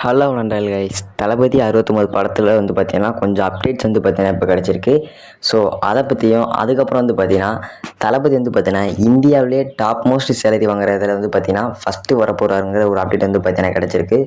Hello நண்பர்கள் guys, தளபதி 69 படத்தில் பார்த்தீங்கன்னா கொஞ்சம் அப்டேட்ஸ் பார்த்தீங்கன்னா இப்போ கிடச்சிருக்கு. ஸோ அதை பற்றியும் அதுக்கப்புறம் பார்த்தீங்கன்னா தளபதி பார்த்தீங்கன்னா இந்தியாவிலே டாப் மோஸ்ட் சேலரி வாங்குறதுல பார்த்தீங்கன்னா ஃபஸ்ட்டு வரப்போகிறாருங்கிற ஒரு அப்டேட் பார்த்தீங்கன்னா கிடச்சிருக்கு.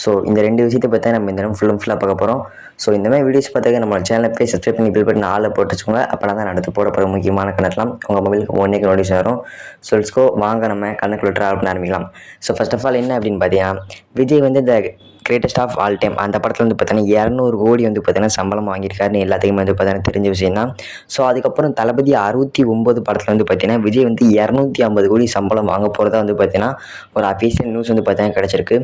ஸோ இந்த ரெண்டு விஷயத்தை பற்றி நம்ம இந்த ஃபுல்லாக பார்க்க போகிறோம். ஸோ இந்த மாதிரி வீடியோஸ் பார்த்தாக்க நம்ம சேனலை போய் சப்ஸ்கிரைப் பண்ணி பில் பண்ணி ஆளில் போட்டு வச்சுக்கோங்க. அப்போ தான் அடுத்து போட போகிற முக்கியமான கணக்கெலாம் உங்கள் மொபைலுக்கு ஒன்றே நோட்டீஸ் வரும். ஸோ லெட்ஸ் கோ, வாங்க நம்ம கணக்குள்ள ட்ராவல் பண்ண ஆரம்பிக்கலாம். ஸோ ஃபர்ஸ்ட் ஆஃப் ஆல் என்ன அப்படின்னு பார்த்தீங்கன்னா, விஜய் இந்த கிரேட்டஸ்ட் ஆஃப் ஆல் டைம் அந்த படத்தில் பார்த்தீங்கன்னா 200 கோடி பார்த்தீங்கன்னா சம்பளம் வாங்கியிருக்காருன்னு எல்லாத்துக்குமே பார்த்தீங்கன்னா தெரிஞ்ச விஷயம் தான். ஸோ அதுக்கப்புறம் தளபதி 69 படத்தில் பார்த்தீங்கன்னா விஜய் 250 கோடி சம்பளம் வாங்க போகிறதா பார்த்தீங்கன்னா ஒரு அஃபீஷியல் நியூஸ் பார்த்தீங்கன்னா கிடச்சிருக்கு.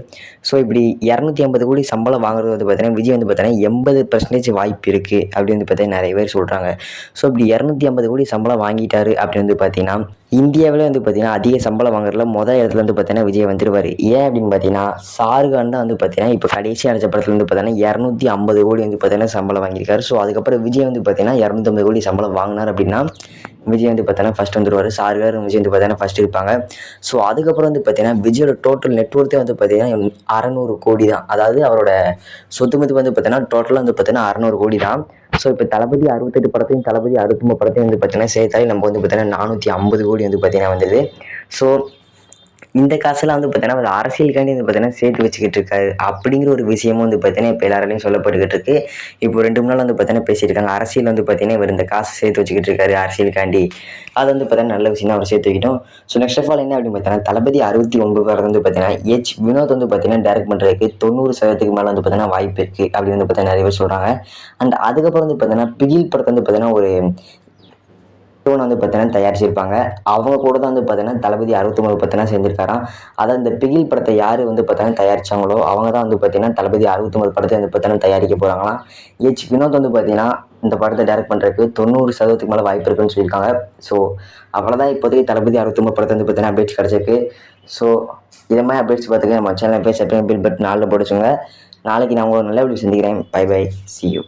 ஸோ இப்படி 250 கோடி சம்பளம் வாங்குறது பார்த்தீங்கன்னா விஜய் பார்த்தீங்கன்னா 80% வாய்ப்பு இருக்குது அப்படின்னு பார்த்தீங்கன்னா நிறைய பேர் சொல்கிறாங்க. ஸோ இப்படி 250 கோடி சம்பளம் வாங்கிட்டாரு அப்படின்னு பார்த்தீங்கன்னா இந்தியாவில் பார்த்தீங்கன்னா அதிக சம்பளம் வாங்குறதுல முதல் இடத்துல பார்த்தீங்கன்னா விஜய் வந்துருவார். ஏன் அப்படின்னு பார்த்தீங்கன்னா ஷாருக்கான் தான் பார்த்தீங்கன்னா இப்போ கடைசி அடிச்ச படத்தில் பார்த்தீங்கன்னா 250 கோடி பார்த்தீங்கன்னா சம்பளம் வாங்கியிருக்காரு. ஸோ அதுக்கப்புறம் விஜய் பார்த்தீங்கன்னா 250 கோடி சம்பளம் வாங்கினார் அப்படின்னா விஜய் பார்த்தீங்கன்னா ஃபஸ்ட் வந்துருவார். ஷாருக்கார் விஜய் பார்த்தீங்கன்னா ஃபஸ்ட் இருப்பாங்க. ஸோ அதுக்கப்புறம் பார்த்தீங்கன்னா விஜயோட டோட்டல் நெட்ஒர்த்தே பார்த்தீங்கன்னா 600 கோடி தான். அதாவது அவரோட சொத்து மதிப்பு பார்த்தீங்கன்னா டோட்டலாக பார்த்தீங்கன்னா 600 கோடி தான். ஸோ இப்போ தளபதி 68 படத்தையும் தளபதி 69 படத்தையும் பார்த்தீங்கன்னா சேர்த்தாலே நம்ம பார்த்தீங்கன்னா 450 கோடி பார்த்தீங்கன்னா வந்தது. ஸோ இந்த காசெல்லாம் பார்த்தீங்கன்னா ஒரு அரசியலுக்காண்டி பார்த்தீங்கன்னா சேர்த்து வச்சுக்கிட்டு இருக்காரு அப்படிங்கிற ஒரு விஷயமும் பார்த்தீங்கன்னா இப்போ எல்லாராலையும் சொல்லப்பட்டுக்கிட்டு இருக்கு. இப்போ 2 3 நாள் பேசியிருக்காங்க. அரசியல் பார்த்தீங்கன்னா இவர் இந்த காசு சேர்த்து வச்சுக்கிட்டு இருக்காரு அரசியலுக்காண்டி. அது பார்த்தீங்கன்னா நல்ல விஷயம் தான், அவர் சேர்த்து வைக்கிட்டோம். ஸோ நெக்ஸ்ட் ஆஃப் ஆல் என்ன அப்படின்னு பார்த்தீங்கன்னா தளபதி 69 படம் பார்த்தீங்கன்னா வினோத் பார்த்தீங்கன்னா டைரக்ட் பண்ணுறதுக்கு 90% மேலே பார்த்தீங்கன்னா வாய்ப்பு இருக்குது அப்படின்னு பார்த்தீங்கன்னா நிறைய பேர் சொல்கிறாங்க. அண்ட் அதுக்கப்புறம் பார்த்தீங்கன்னா பிகில் படத்தை பார்த்தீங்கன்னா ஒரு பார்த்தீங்கன்னா தயாரிச்சிருப்பாங்க. அவங்க கூட தான் பார்த்தீங்கன்னா தளபதி 69 பார்த்தீங்கன்னா செஞ்சிருக்காராம். அதான் இந்த பிகில் படத்தை யார் பார்த்தீங்கன்னா தயாரிச்சாங்களோ அவங்க தான் பார்த்தீங்கன்னா தளபதி 69 படத்தை பார்த்தீங்கன்னா தயாரிக்க போகிறாங்களாம். வினோத் பார்த்தீங்கன்னா இந்த படத்தை டைரக்ட் பண்ணுறதுக்கு 90% மேலே வாய்ப்பு இருக்குன்னு சொல்லியிருக்காங்க. ஸோ அவ்வளோதான் இப்போதைக்கு தளபதி 69 படத்தை பார்த்தீங்கன்னா அப்டேட்ஸ் கிடச்சிருக்கு. ஸோ இதை மாதிரி அப்டேட்ஸ் பார்த்துக்க நம்ம சேனல் போய் சப்ஸ்கிரைப் பில் பட்டன் நாளில் போட்டுச்சுங்க. நாளைக்கு நான் உங்களை நல்ல வீடியோ சந்திக்கிறேன். Bye bye, see you.